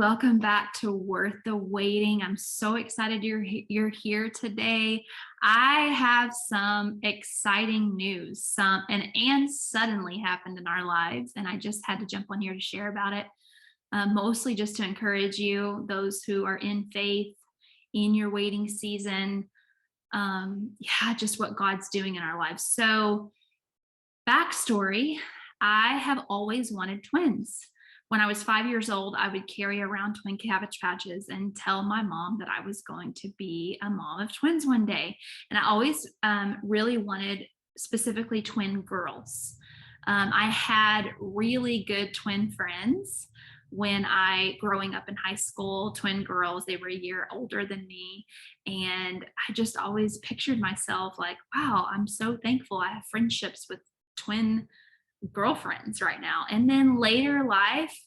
welcome back to Worth the Waiting. I'm so excited you're here today. I have some exciting news. And suddenly happened in our lives, and I just had to jump on here to share about it. Mostly just to encourage you, those who are in faith in your waiting season. Just what God's doing in our lives. So, backstory: I have always wanted twins. When I was 5 years old, I would carry around twin Cabbage Patches and tell my mom that I was going to be a mom of twins one day. And I always really wanted specifically twin girls. I had really good twin friends growing up in high school, twin girls. They were a year older than me. And I just always pictured myself like, wow, I'm so thankful I have friendships with twin girlfriends right now. And then later life,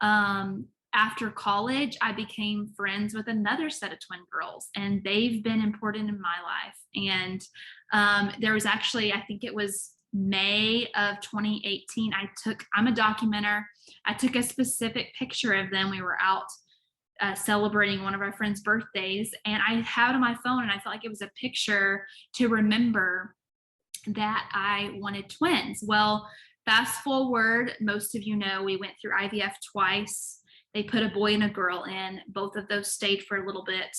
after college, I became friends with another set of twin girls, and they've been important in my life. And there was actually, I think it was May of 2018, I'm a documenter. I took a specific picture of them. We were out celebrating one of our friends' birthdays, and I had it on my phone, and I felt like it was a picture to remember that I wanted twins. Well, fast forward, most of you know we went through IVF twice. They put a boy and a girl in. Both of those stayed for a little bit,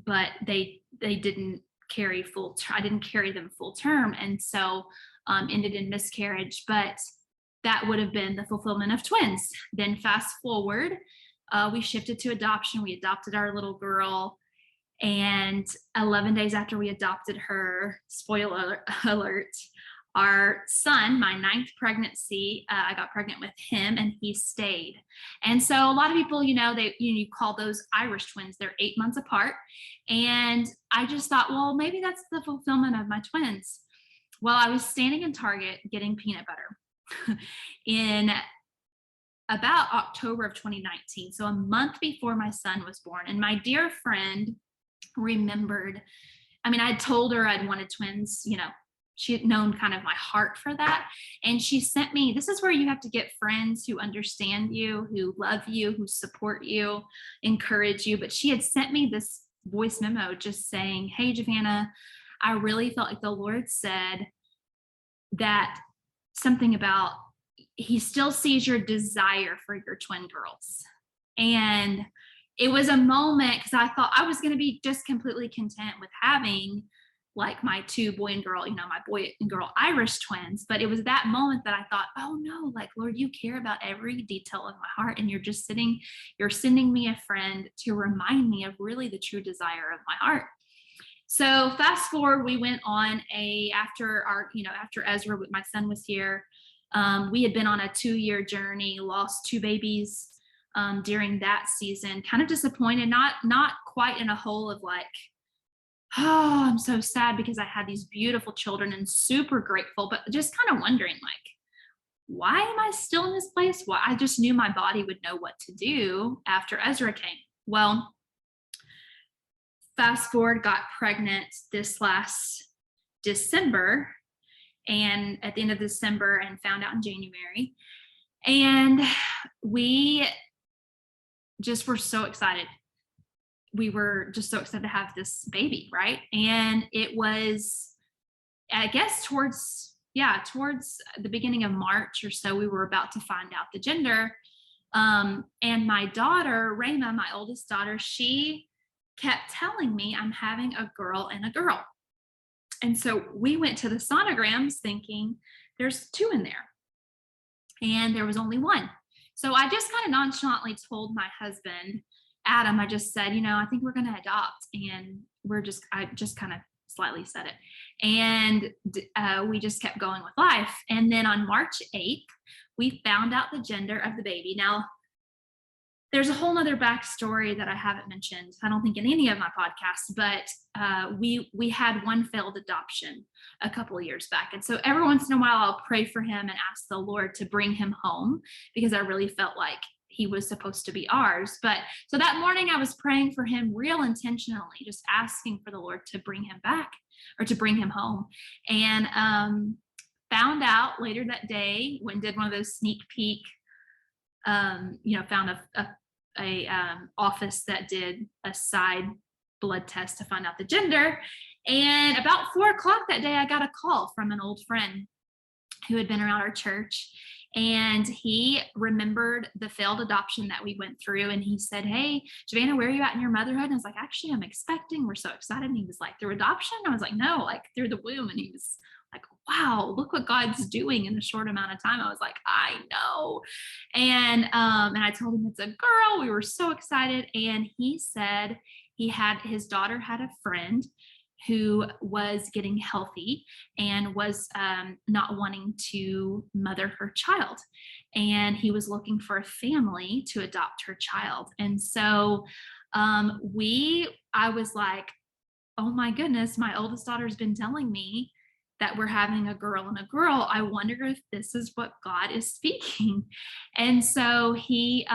but they didn't carry I didn't carry them full term, and so ended in miscarriage. But that would have been the fulfillment of twins. Then fast forward, we shifted to adoption. We adopted our little girl. And 11 days after we adopted her, spoiler alert, our son, my 9th pregnancy, I got pregnant with him, and he stayed. And so a lot of people, you call those Irish twins. They're 8 months apart. And I just thought, well, maybe that's the fulfillment of my twins. Well, I was standing in Target getting peanut butter in about October of 2019. So a month before my son was born. And my dear friend remembered, I told her I'd wanted twins. She had known kind of my heart for that. And she sent me, this is where you have to get friends who understand you, who love you, who support you, encourage you. But she had sent me this voice memo just saying, hey, Jevanna, I really felt like the Lord said that something about he still sees your desire for your twin girls. And it was a moment, because I thought I was going to be just completely content with having like my two boy and girl, my boy and girl Irish twins. But it was that moment that I thought, oh no, like, Lord, you care about every detail of my heart. And you're sending me a friend to remind me of really the true desire of my heart. So fast forward, we went on after Ezra, my son was here, we had been on a 2-year journey, lost 2 babies during that season. Kind of disappointed, not quite in a hole of like, oh, I'm so sad because I had these beautiful children, and super grateful, but just kind of wondering like, why am I still in this place? Well, I just knew my body would know what to do after Ezra came. Well, fast forward, got pregnant this last December, and at the end of December, and found out in January. And we just were so excited. We were just so excited to have this baby, right? And it was, I guess, towards the beginning of March or so, we were about to find out the gender. And my daughter, Rayma, my oldest daughter, she kept telling me I'm having a girl and a girl. And so we went to the sonograms thinking there's 2 in there, and there was only 1. So I just kind of nonchalantly told my husband, Adam, I just said, I think we're going to adopt. And I just kind of slightly said it. And we just kept going with life. And then on March 8th, we found out the gender of the baby. Now, there's a whole nother backstory that I haven't mentioned, I don't think, in any of my podcasts, but we had one failed adoption a couple of years back. And so every once in a while, I'll pray for him and ask the Lord to bring him home, because I really felt like he was supposed to be ours. But so that morning I was praying for him real intentionally, just asking for the Lord to bring him back, or to bring him home. And found out later that day, did one of those sneak peek, found a office that did a side blood test to find out the gender. And about 4:00 that day, I got a call from an old friend who had been around our church. And he remembered the failed adoption that we went through. And he said, "Hey, Jevanna, where are you at in your motherhood?" And I was like, "Actually, I'm expecting. We're so excited." And he was like, "Through adoption?" I was like, "No, like through the womb." And he was like, "Wow, look what God's doing in a short amount of time." I was like, "I know." And I told him it's a girl. We were so excited. And he said his daughter had a friend who was getting healthy and was not wanting to mother her child. And he was looking for a family to adopt her child. And so I was like, "Oh my goodness, my oldest daughter's been telling me that we're having a girl and a girl. I wonder if this is what God is speaking." And so he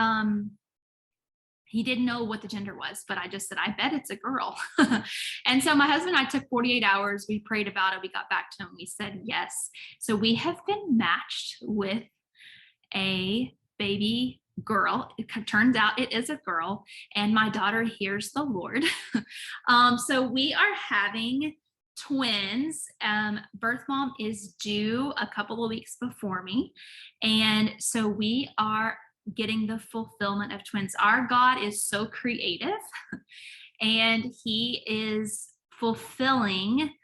didn't know what the gender was, but I just said, "I bet it's a girl." And so my husband and I took 48 hours. We prayed about it. We got back to him. We said yes. So we have been matched with a baby girl. It turns out it is a girl, and my daughter hears the Lord. So we are having twins. Birth mom is due a couple of weeks before me. And so we are getting the fulfillment of twins. Our God is so creative, and he is fulfilling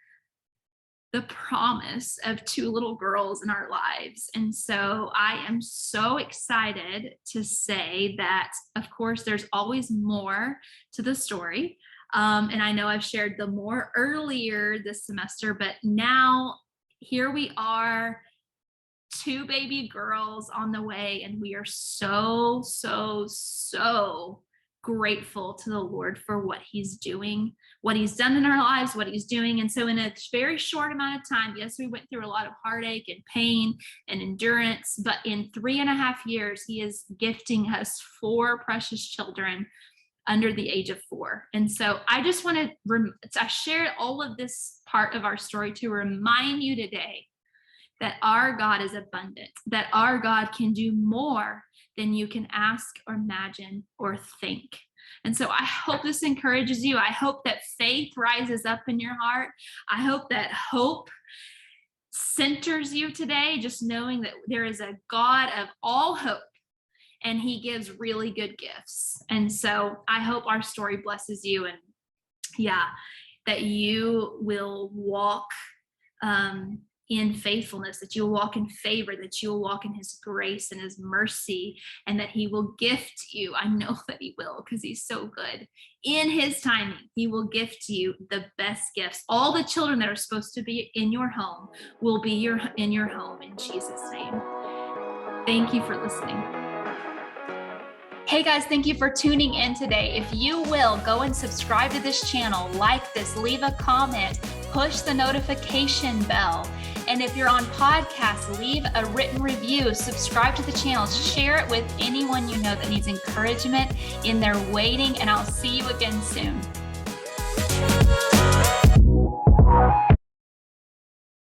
the promise of 2 little girls in our lives. And so I am so excited to say that, of course, there's always more to the story. And I know I've shared the more earlier this semester, but now here we are, 2 baby girls on the way, and we are so grateful to the Lord for what he's doing, what he's done in our lives, what he's doing. And so in a very short amount of time, yes, we went through a lot of heartache and pain and endurance, but in 3.5 years, he is gifting us 4 precious children under the age of 4. And so I just want I shared all of this part of our story to remind you today that our God is abundant, that our God can do more than you can ask or imagine or think. And so I hope this encourages you. I hope that faith rises up in your heart. I hope that hope centers you today, just knowing that there is a God of all hope, and he gives really good gifts. And so I hope our story blesses you, and that you will walk in faithfulness, that you'll walk in favor, that you'll walk in his grace and his mercy, and that he will gift you. I know that he will, because he's so good. In his timing, he will gift you the best gifts. All the children that are supposed to be in your home will be in your home, in Jesus' name. Thank you for listening. Hey guys, thank you for tuning in today. If you will, go and subscribe to this channel, like this, leave a comment, push the notification bell. And if you're on podcast, leave a written review, subscribe to the channel, share it with anyone you know that needs encouragement in their waiting, and I'll see you again soon.